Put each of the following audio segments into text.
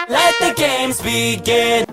Let the games begin.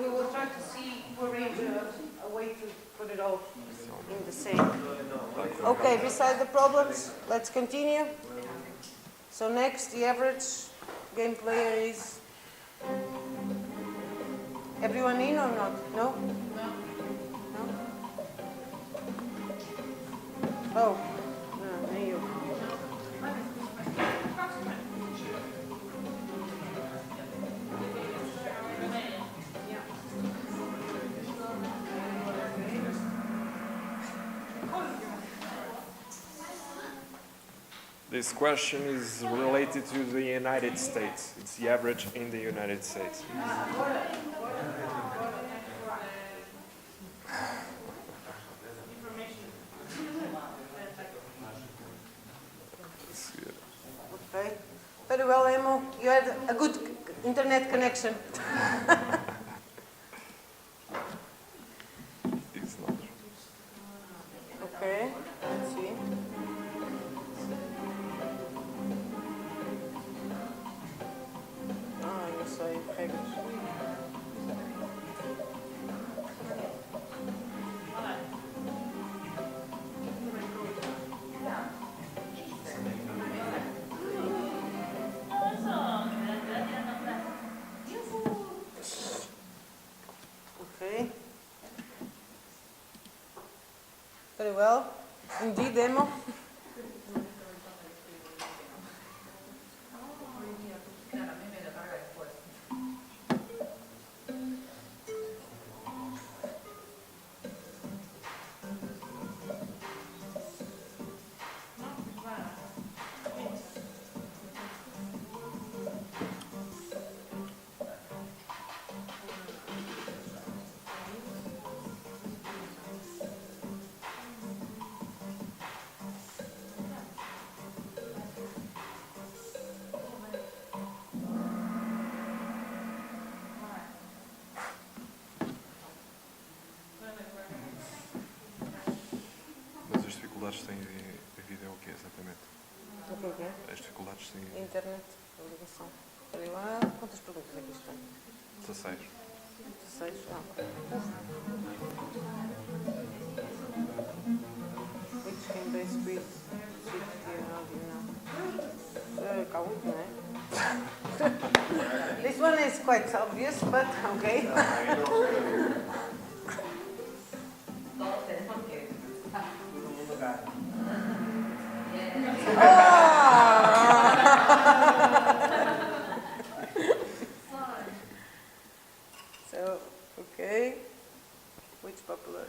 We will try to see, arrange a way to put it all in the same. Okay, beside the problems, let's continue. So next, the average game player is everyone in or not? No? No? Oh, no, you. This question is related to the United States. It's the average in the United States. Okay. Very well, Emo. You had a good internet connection. It's not. Okay, let's see. Ah, eu sei, regras. Okay. Very well. Indeed, Emo. Mas as dificuldades têm devido ao quê, exatamente? O que é? As dificuldades têm Internet, a ligação. Espera lá, quantas perguntas aqui estão? 16. 16? Ah. Which can best with count, né? This one is quite obvious, but okay. So, okay. Which popular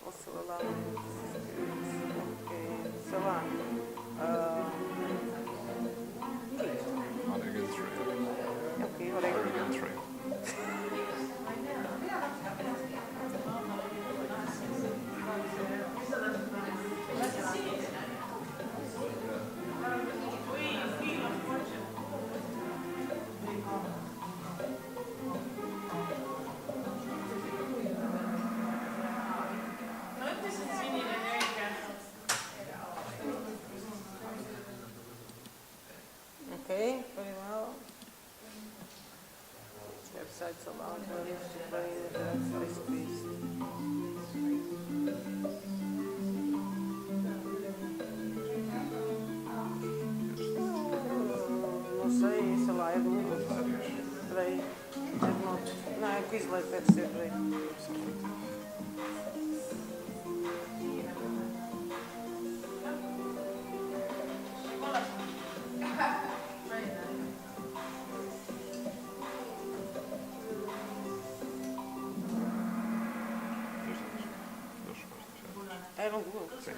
also allow okay, so on. Oregon 3. Okay, whatever. Oregon 3. Okay, very well. Websites allow players to play the recipes. Não sei, sei lá, é do mundo. Peraí, não, é Quizlet, deve ser, peraí. não vou. Sim.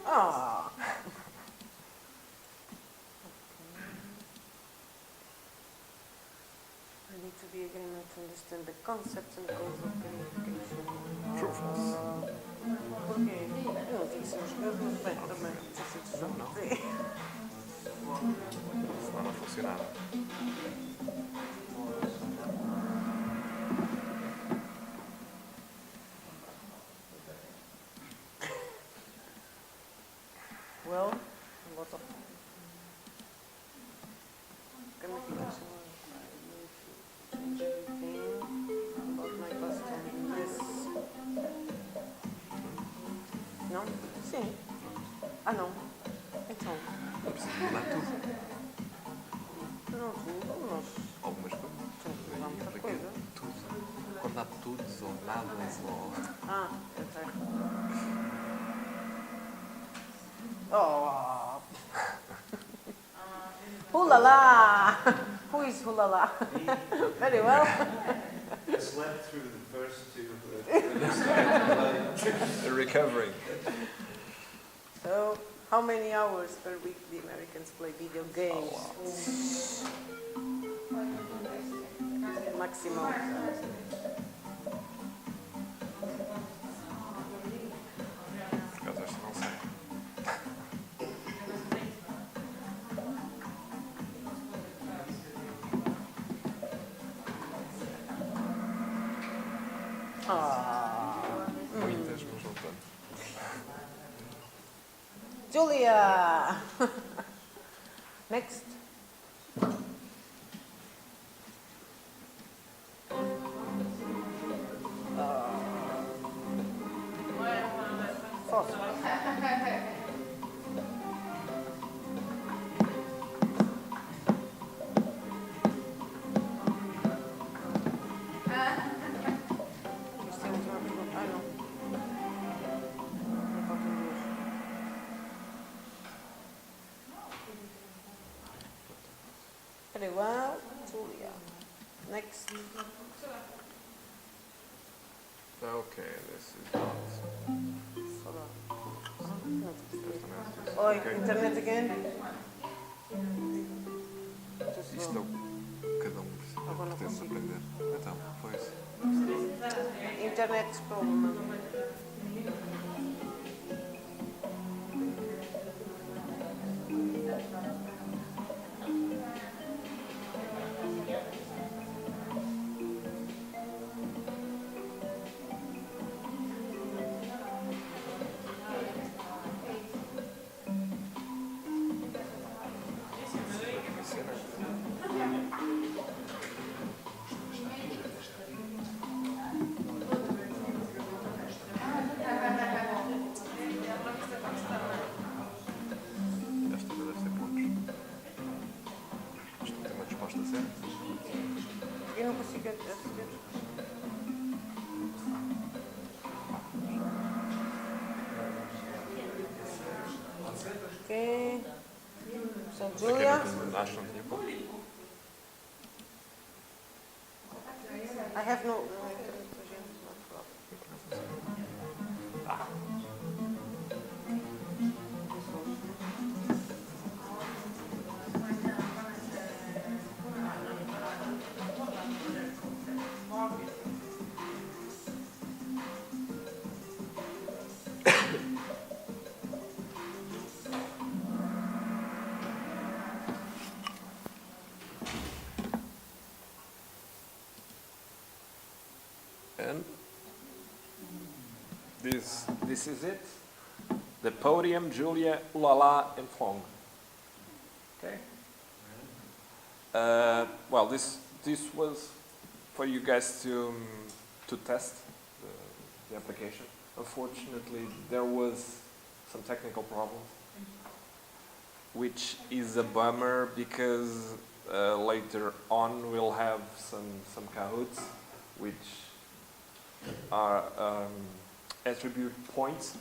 Ah! I need to be agreement to understand the concepts and goals of gamification. True or false? Porquê? Eu não tinha que ser um jogador, bem, também não tinha que ser Não, não. Sim. Senão não funcionava. Well, a lot of gamification. I need to change everything about my custom. This. Não? Sim. Ah, não. Então. Não preciso mudar tudo. Não, tudo, nós Algumas coisas. temos que mudar muita Implica coisa. tudo. Coordenar todos ou nada ou... Ah, eu sei. Oh! Hulala! Who is Hulala? Very well. Slept through the first two. Recovering. So, how many hours per week the Americans play video games? Maximum. Por acaso esta não sei. Ah. Muitas, mas não tanto. Julia! Next. Fósforo. Isto é a última pergunta. Ah, não. Não faltam duas. Very well, Julia. Next. Okay, this is not... Hold on. Esta não é esta. Oi, Ok. internet again? Isto é o que cada um precisa, Agora não pretende consigo. aprender. Então, foi isso. Internet problema. Esta deve ser pontos. Isto não tem uma resposta certa. Eu não consigo aceder. Ok. So, Julia, Acho que não tinha pontos. I have no internet again. Not problem. And this is it. The podium, Julia, Ulala, and Fong. Okay. Well, this was for you guys to test the application. Unfortunately, there was some technical problems, which is a bummer because later on we'll have some Kahoots, which are attribute points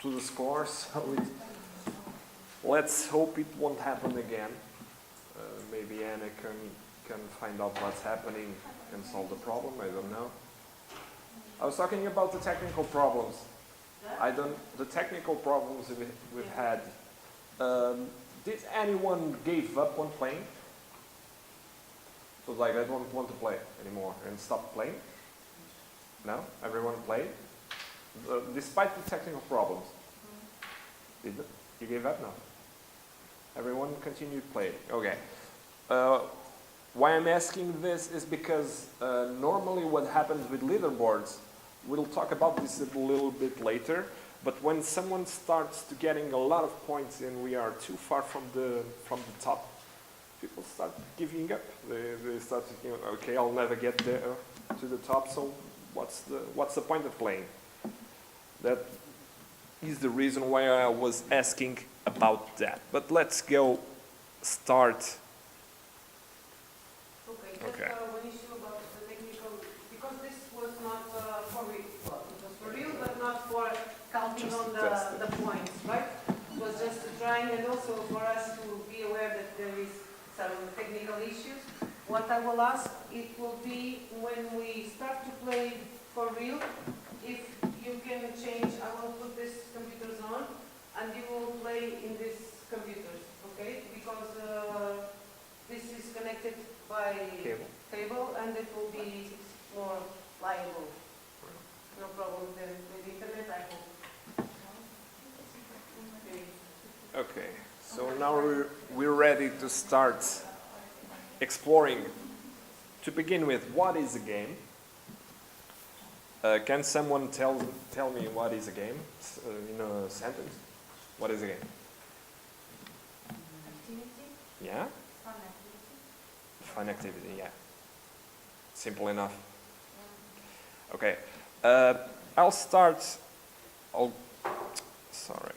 to the score. So let's hope it won't happen again. Maybe Anna can find out what's happening and solve the problem. I don't know. I was talking about the technical problems. the technical problems we've had, did anyone give up on playing? So like, I don't want to play anymore and stop playing? No? Everyone played? Despite the technical problems? Did you gave up? No. Everyone continued playing. Okay. Why I'm asking this is because normally what happens with leaderboards, we'll talk about this a little bit later, but when someone starts to getting a lot of points and we are too far from the top, people start giving up. They start thinking, okay, I'll never get there to the top, so what's the point of playing? That is the reason why I was asking about that. But let's go start. Okay, just one issue about the technical, because this was not for real, well, it was for real, but not for counting Just on the points, right? It was just trying, and also for us to be aware that there is some technical issues. What I will ask, it will be when we start to play for real, if you can change, I will put these computers on, and you will play in these computers, okay? Because this is connected by cable, and it will be more liable. No problem with internet, I hope. Okay, so now we're ready to start exploring. To begin with, what is a game? Can someone tell me what is a game in a sentence? What is a game? Activity? Yeah? Fun activity? Fun activity, yeah. Simple enough. Okay. I'll start. Sorry.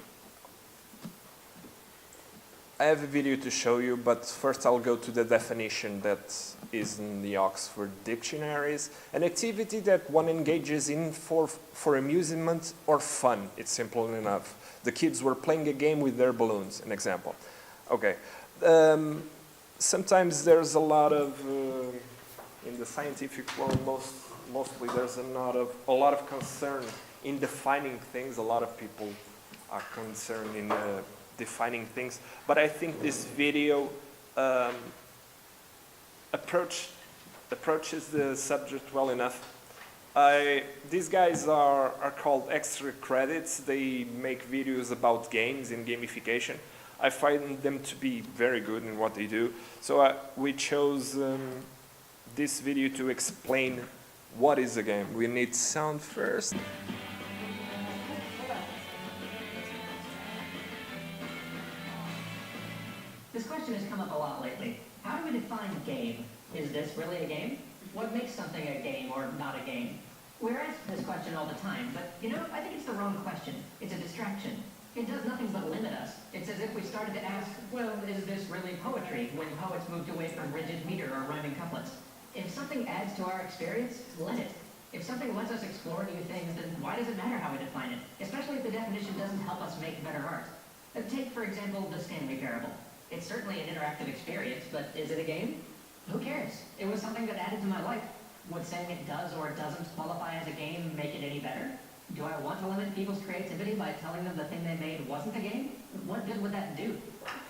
I have a video to show you, but first I'll go to the definition that is in the Oxford dictionaries. An activity that one engages in for amusement or fun. It's simple enough. The kids were playing a game with their balloons, an example. Okay. Sometimes there's a lot of, in the scientific world, mostly there's a lot of concern in defining things. A lot of people are concerned in defining things, but I think this video approaches the subject well enough. These guys are called Extra Credits. They make videos about games and gamification. I find them to be very good in what they do. So we chose this video to explain what is a game. We need sound first. This question has come up a lot lately. How do we define game? Is this really a game? What makes something a game or not a game? We're asked this question all the time, but you know, I think it's the wrong question. It's a distraction. It does nothing but limit us. It's as if we started to ask, well, is this really poetry, when poets moved away from rigid meter or rhyming couplets? If something adds to our experience, let it. If something lets us explore new things, then why does it matter how we define it? Especially if the definition doesn't help us make better art. Take, for example, the Stanley Parable. It's certainly an interactive experience, but is it a game? Who cares? It was something that added to my life. Would saying it does or doesn't qualify as a game make it any better? Do I want to limit people's creativity by telling them the thing they made wasn't a game? What good would that do?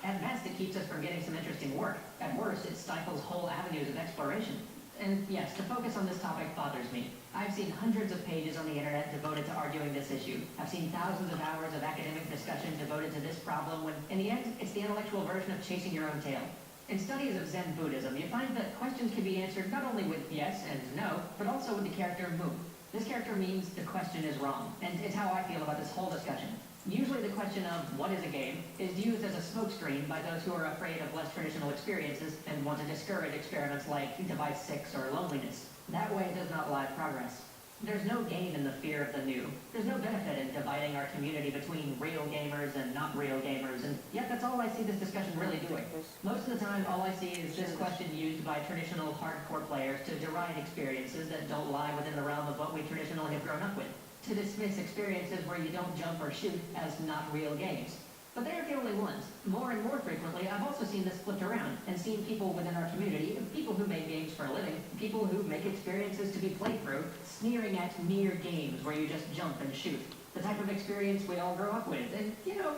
At best, it keeps us from getting some interesting work. At worst, it stifles whole avenues of exploration. And yes, to focus on this topic bothers me. I've seen hundreds of pages on the internet devoted to arguing this issue. I've seen thousands of hours of academic discussion devoted to this problem when, in the end, it's the intellectual version of chasing your own tail. In studies of Zen Buddhism, you find that questions can be answered not only with yes and no, but also with the character mu. This character means the question is wrong, and it's how I feel about this whole discussion. Usually the question of what is a game is used as a smokescreen by those who are afraid of less traditional experiences and want to discourage experiments like Device 6 or loneliness. That way does not lie progress. There's no gain in the fear of the new. There's no benefit in dividing our community between real gamers and not real gamers, and yet that's all I see this discussion really doing. Most of the time, all I see is this question used by traditional hardcore players to deride experiences that don't lie within the realm of what we traditionally have grown up with, to dismiss experiences where you don't jump or shoot as not real games. But they aren't the only ones. More and more frequently, I've also seen this flipped around and seen people within our community, people who make games for a living, people who make experiences to be played through, sneering at mere games where you just jump and shoot. the type of experience we all grow up with, and,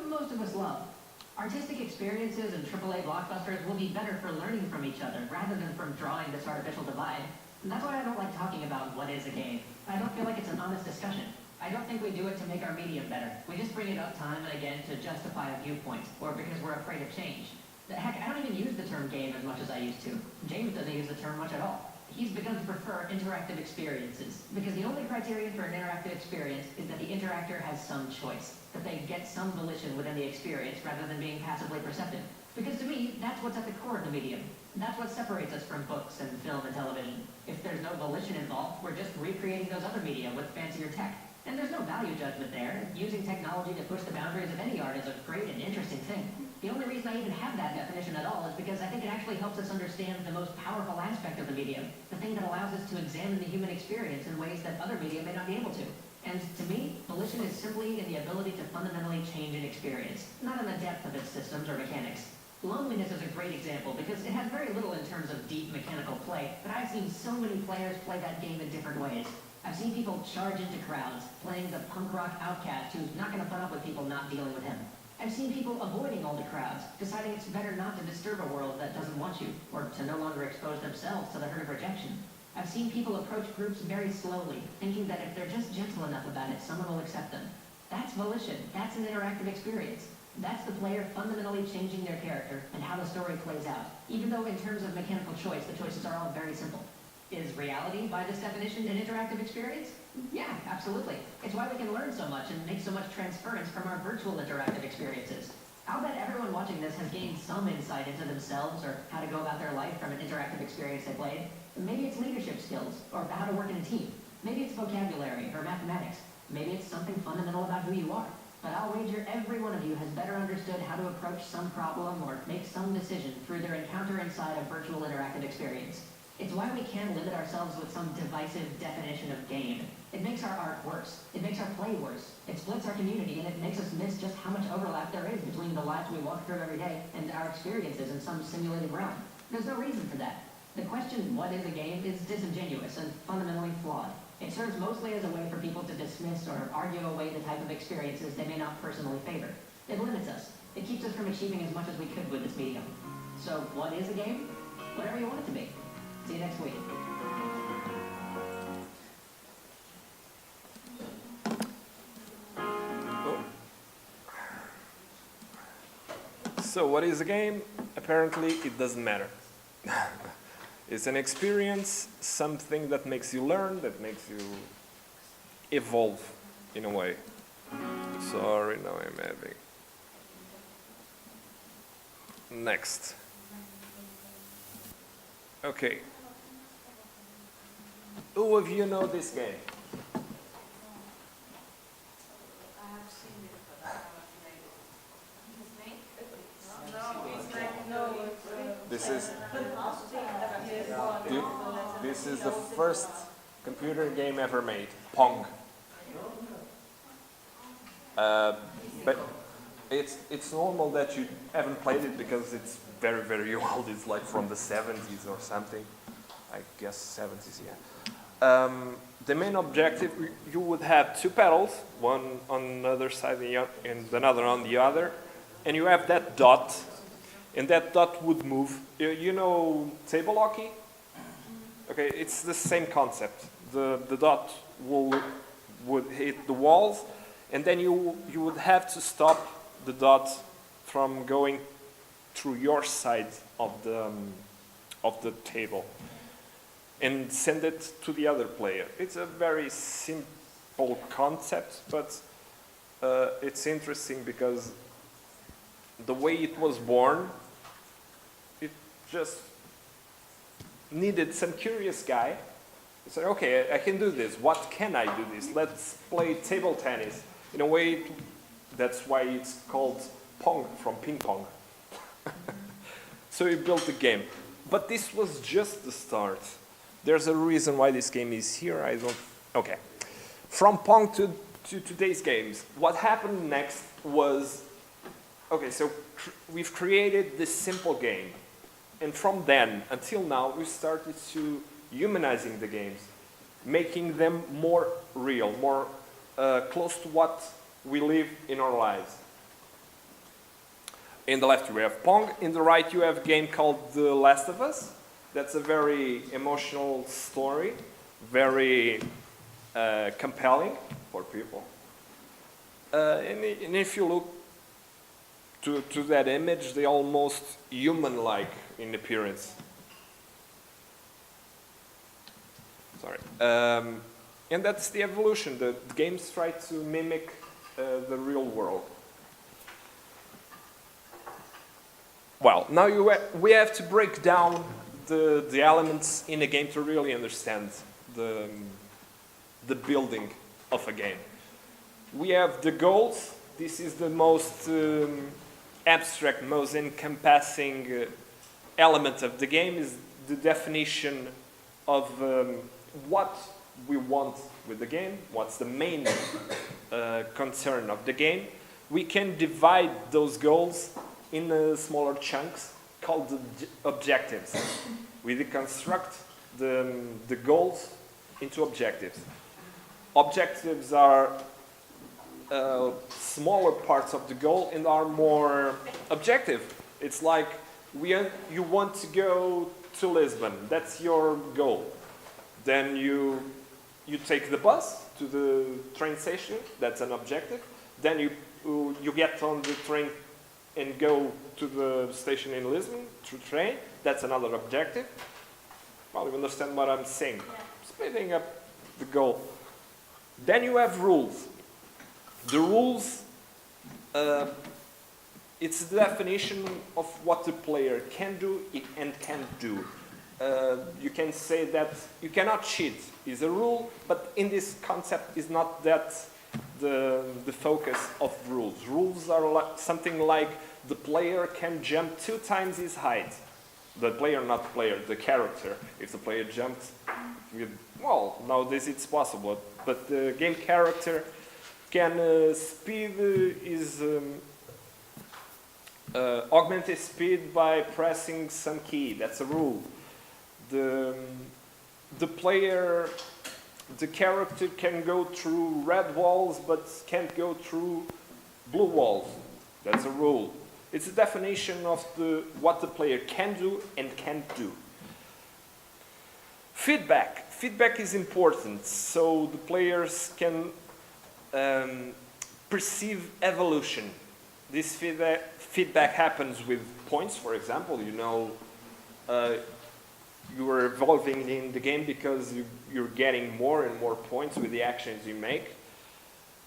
most of us love. Artistic experiences and AAA blockbusters will be better for learning from each other rather than from drawing this artificial divide. And that's why I don't like talking about what is a game. I don't feel like it's an honest discussion. I don't think we do it to make our medium better. We just bring it up time and again to justify a viewpoint, or because we're afraid of change. Heck, I don't even use the term game as much as I used to. James doesn't use the term much at all. He's begun to prefer interactive experiences, because the only criterion for an interactive experience is that the interactor has some choice, that they get some volition within the experience rather than being passively perceptive. Because to me, that's what's at the core of the medium. That's what separates us from books and film and television. If there's no volition involved, we're just recreating those other media with fancier tech. And there's no value judgment there. Using technology to push the boundaries of any art is a great and interesting thing. The only reason I even have that definition at all is because I think it actually helps us understand the most powerful aspect of the medium, the thing that allows us to examine the human experience in ways that other media may not be able to. And to me, volition is simply in the ability to fundamentally change an experience, not in the depth of its systems or mechanics. Loneliness is a great example because it has very little in terms of deep mechanical play, but I've seen so many players play that game in different ways. I've seen people charge into crowds, playing the punk rock outcast who's not going to put up with people not dealing with him. I've seen people avoiding older crowds, deciding it's better not to disturb a world that doesn't want you, or to no longer expose themselves to the hurt of rejection. I've seen people approach groups very slowly, thinking that if they're just gentle enough about it, someone will accept them. That's volition. That's an interactive experience. That's the player fundamentally changing their character and how the story plays out, even though in terms of mechanical choice, the choices are all very simple. Is reality, by this definition, an interactive experience? Yeah, absolutely. It's why we can learn so much and make so much transference from our virtual interactive experiences. I'll bet everyone watching this has gained some insight into themselves or how to go about their life from an interactive experience they played. Maybe it's leadership skills, or how to work in a team. Maybe it's vocabulary, or mathematics. Maybe it's something fundamental about who you are. But I'll wager every one of you has better understood how to approach some problem or make some decision through their encounter inside a virtual interactive experience. It's why we can't limit ourselves with some divisive definition of game. It makes our art worse. It makes our play worse. It splits our community, and it makes us miss just how much overlap there is between the lives we walk through every day and our experiences in some simulated realm. There's no reason for that. The question, what is a game, is disingenuous and fundamentally flawed. It serves mostly as a way for people to dismiss or argue away the type of experiences they may not personally favor. It limits us. It keeps us from achieving as much as we could with this medium. So what is a game? Whatever you want it to be. See you next week. So what is a game? Apparently it doesn't matter. It's an experience, something that makes you learn, that makes you evolve in a way. Sorry, now I'm having. Next. Okay. Who of you know this game? I have seen it, but I haven't played it. No, This is the first computer game ever made, Pong. But it's normal that you haven't played it because it's very, very old. It's like from the 70s or something. I guess 70s, yeah. The main objective, you would have two pedals, one on the other side and another on the other, and you have that dot, and that dot would move. You know table hockey? Okay, it's the same concept. The dot would hit the walls, and then you would have to stop the dot from going through your side of the table and send it to the other player. It's a very simple concept, but it's interesting because the way it was born, it just needed some curious guy who said, okay, I can do this. What can I do this? Let's play table tennis. In a way, that's why it's called Pong, from ping pong. So he built the game. But this was just the start. There's a reason why this game is here. Okay. From Pong to today's games, what happened next was, okay, so we've created this simple game. And from then until now, we started to humanizing the games, making them more real, more close to what we live in our lives. In the left you have Pong, in the right you have a game called The Last of Us. That's a very emotional story, very compelling for people. And if you look to that image, they're almost human-like in appearance. Sorry. And that's the evolution. The games try to mimic the real world. Well, now we have to break down the elements in a game to really understand the building of a game. We have the goals. This is the most abstract, most encompassing element of the game, is the definition of what we want with the game, what's the main concern of the game. We can divide those goals in smaller chunks called the objectives. We deconstruct the goals into objectives. Objectives are smaller parts of the goal and are more objective. It's like you want to go to Lisbon. That's your goal. Then you take the bus to the train station. That's an objective. Then you get on the train and go to the station in Lisbon through train. That's another objective. Well, you understand what I'm saying. Speeding up the goal. Then you have rules. The rules, it's the definition of what the player can do and can't do. You can say that you cannot cheat is a rule, but in this concept is not that the focus of rules. Rules are something like the player can jump 2 times his height. The player, not the player, the character. If the player jumped with, well, nowadays it's possible, but the game character can speed his augment his speed by pressing some key. That's a rule. The player, the character can go through red walls but can't go through blue walls. That's a rule. It's a definition of what the player can do and can't do. Feedback. Feedback is important, so the players can perceive evolution. This feedback happens with points, for example. You know, you are evolving in the game because you're getting more and more points with the actions you make.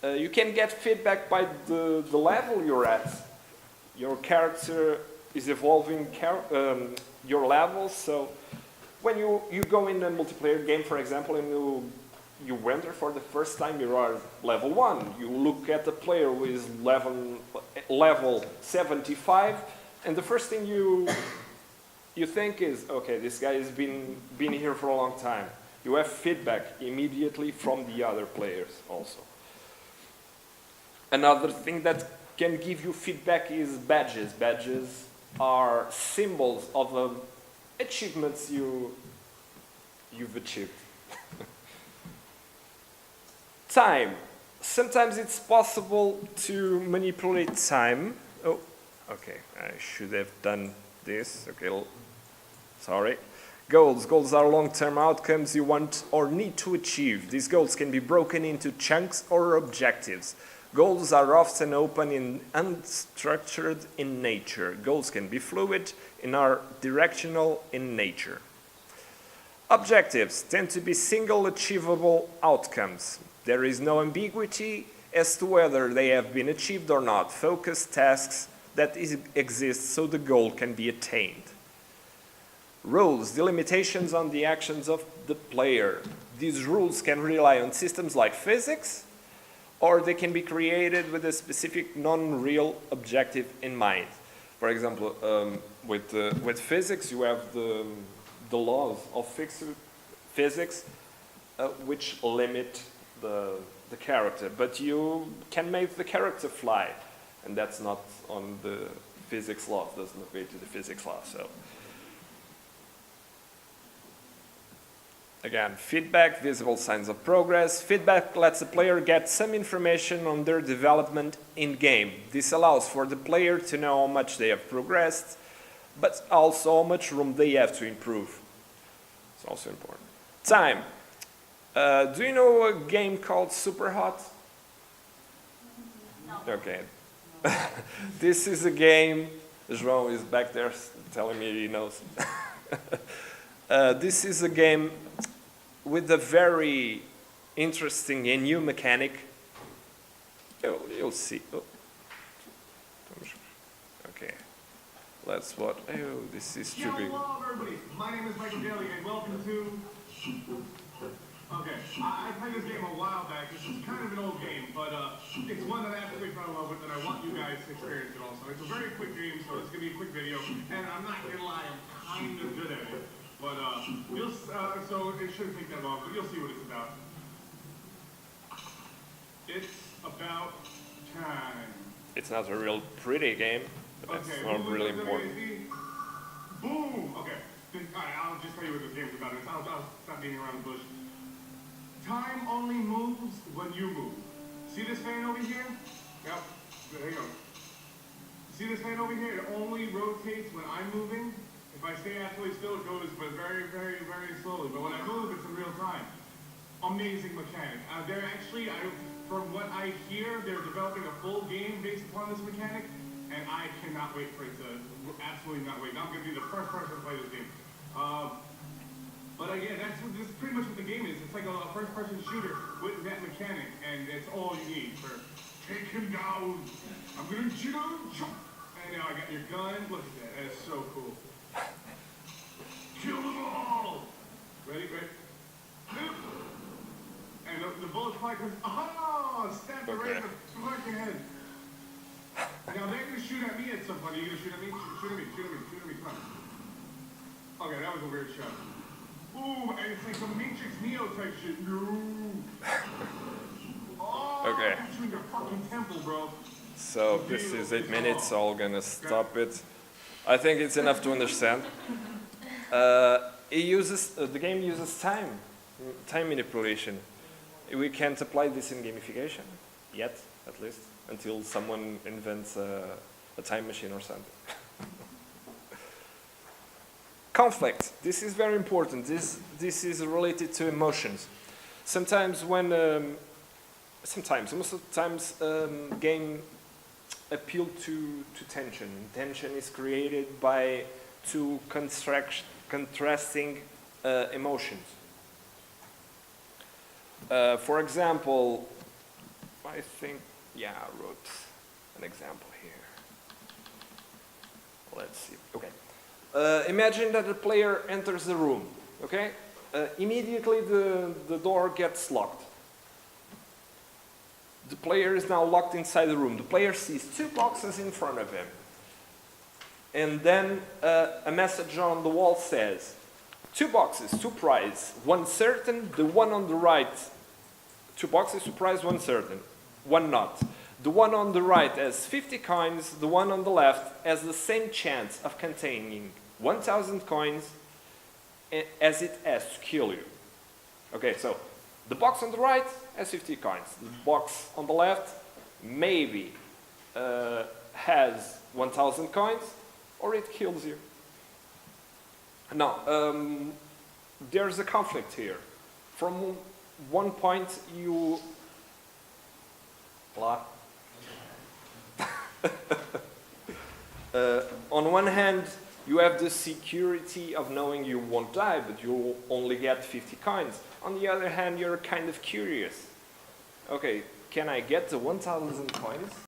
You can get feedback by the level you're at. Your character is evolving your levels, so when you go in a multiplayer game, for example, and you enter for the first time, you are level 1. You look at the player who is level 75, and the first thing you think is, okay, this guy has been here for a long time. You have feedback immediately from the other players also. Another thing that can give you feedback is badges. Badges are symbols of achievements you've achieved. Time. Sometimes it's possible to manipulate time. Oh, okay, I should have done this. Okay, sorry. Goals. Goals are long-term outcomes you want or need to achieve. These goals can be broken into chunks or objectives. Goals are often open and unstructured in nature. Goals can be fluid and are directional in nature. Objectives tend to be single achievable outcomes. There is no ambiguity as to whether they have been achieved or not. Focused tasks that exist so the goal can be attained. Rules, the limitations on the actions of the player. These rules can rely on systems like physics, or they can be created with a specific non-real objective in mind. For example, with physics, you have the laws of physics which limit the character, but you can make the character fly, and that's not on the physics law. It doesn't obey to the physics law. So Again, feedback, visible signs of progress. Feedback lets the player get some information on their development in-game. This allows for the player to know how much they have progressed, but also how much room they have to improve. It's also important. Time. Do you know a game called Super Hot? No. Okay. This is a game, João is back there telling me he knows. This is a game with a very interesting and new mechanic. You'll see. Oh. Okay. Let's what? Oh, this is too big. Hello, everybody. My name is Michael Daly, and welcome to. Okay, I played this game a while back. This is kind of an old game, but it's one that I absolutely fell in love with, and I want you guys to experience it also. It's a very quick game, so it's gonna be a quick video, and I'm not gonna lie, I'm kind of good at it. But so it shouldn't take that long, but you'll see what it's about. It's about time. It's not a real pretty game, but that's not really important. Boom! Okay. Alright, I'll just tell you what this game's about. I'll stop beating around the bush. Time only moves when you move. See this fan over here? Yep. There you go. See this fan over here? It only rotates when I'm moving. If I stay absolutely still, it goes, but very, very, very slowly. But when I move, it's in real time. Amazing mechanic. They're actually, from what I hear, they're developing a full game based upon this mechanic, and I cannot wait for it to, absolutely not wait. I'm going to be the first person to play this game. But again, this is pretty much what the game is. It's like a first-person shooter with that mechanic, and it's all you need for take him down. I'm gonna shoot him. And now I got your gun. Look at that. That is so cool. Kill them all. Ready? And the bullet fly comes. Oh, snap it right in the fucking head. Now they're gonna shoot at me at some point. Are you gonna shoot at me? Shoot at me. Shoot at me. Come on. Okay, that was a weird shot. Ooh, and it's like some Matrix Neo type shit. No. Oh, Okay. I'm your fucking temple, bro. So this is 8 minutes, so I'm gonna stop it. I think it's enough to understand. The game uses time manipulation. We can't apply this in gamification yet, at least, until someone invents a time machine or something. Conflict. This is very important. This is related to emotions. Most of the times, game appeal to tension. Tension is created by two contrasting emotions. For example, I wrote an example here. Let's see. Okay. Imagine that the player enters the room, okay? Immediately the door gets locked. The player is now locked inside the room. The player sees two boxes in front of him. And then a message on the wall says, 2 boxes, 2 prize, 1 certain, the one on the right. 2 boxes, 2 prize, 1 certain, 1 not. The one on the right has 50 coins, the one on the left has the same chance of containing 1,000 coins as it has to kill you. Okay, so the box on the right has 50 coins. The box on the left maybe has 1,000 coins, or it kills you. Now, there's a conflict here. From one point you... on one hand, you have the security of knowing you won't die, but you'll only get 50 coins. On the other hand, you're kind of curious. Okay, can I get the 1,000 coins?